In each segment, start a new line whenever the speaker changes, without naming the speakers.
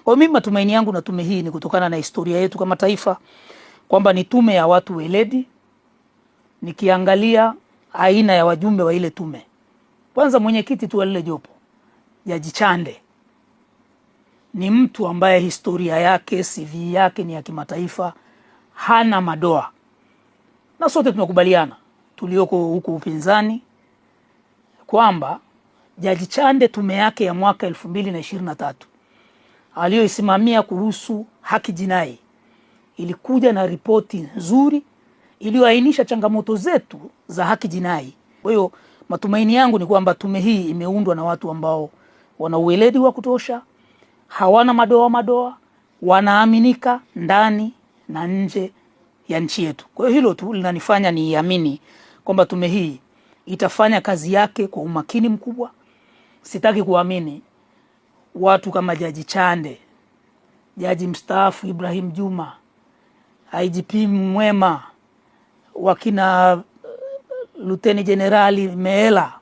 Kwa mimi matumaini yangu na tume hii ni kutokana na historia yetu kama taifa, kwamba ni tume ya watu weledi. Nikiangalia aina ya wajumbe wa ile tume, kwanza mwenyekiti tu wa lile jopo, Jaji Chande, ni mtu ambaye historia yake, CV yake ni ya kimataifa, hana madoa. Na sote tunakubaliana tulioko huko upinzani kwamba Jaji Chande tume yake ya mwaka 2023 aliyoisimamia kuhusu haki jinai ilikuja na ripoti nzuri iliyoainisha changamoto zetu za haki jinai. Kwa hiyo matumaini yangu ni kwamba tume hii imeundwa na watu ambao wana ueledi wa kutosha, hawana madoa, wanaaminika ndani na nje ya nchi yetu. Kwa hiyo hilo tu linanifanya niamini kwamba tume hii itafanya kazi yake kwa umakini mkubwa. Sitaki kuamini watu kama Jaji Chande, Jaji mstaafu Ibrahim Juma, IGP Mwema, wakina Luteni Generali Meela,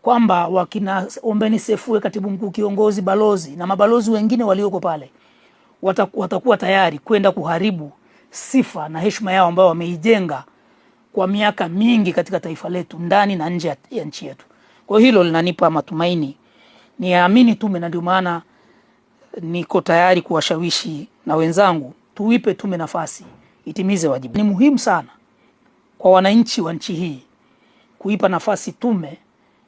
kwamba wakina Ombeni Sefue, katibu mkuu kiongozi, balozi na mabalozi wengine walioko pale, watakuwa tayari kwenda kuharibu sifa na heshima yao ambao wameijenga kwa miaka mingi katika taifa letu, ndani na nje ya nchi yetu. Kwa hilo linanipa matumaini, niamini tume, na ndio maana niko tayari kuwashawishi na wenzangu tuipe tume nafasi itimize wajibu. Ni muhimu sana kwa wananchi wa nchi hii kuipa nafasi tume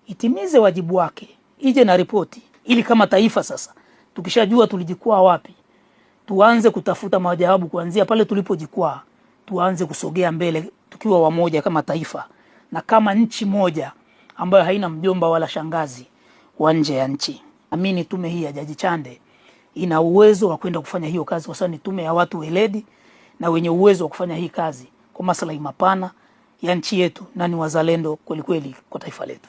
itimize wajibu wake, ije na ripoti, ili kama taifa sasa tukishajua tulijikwaa wapi, tuanze kutafuta majawabu kuanzia pale tulipojikwaa, tuanze kusogea mbele tukiwa wamoja kama taifa na kama nchi moja ambayo haina mjomba wala shangazi wa nje ya nchi. Amini tume hii ya Jaji Chande ina uwezo wa kwenda kufanya hiyo kazi, kwa sababu ni tume ya watu weledi na wenye uwezo wa kufanya hii kazi kwa maslahi mapana ya nchi yetu, na ni wazalendo kweli kweli kwa taifa letu.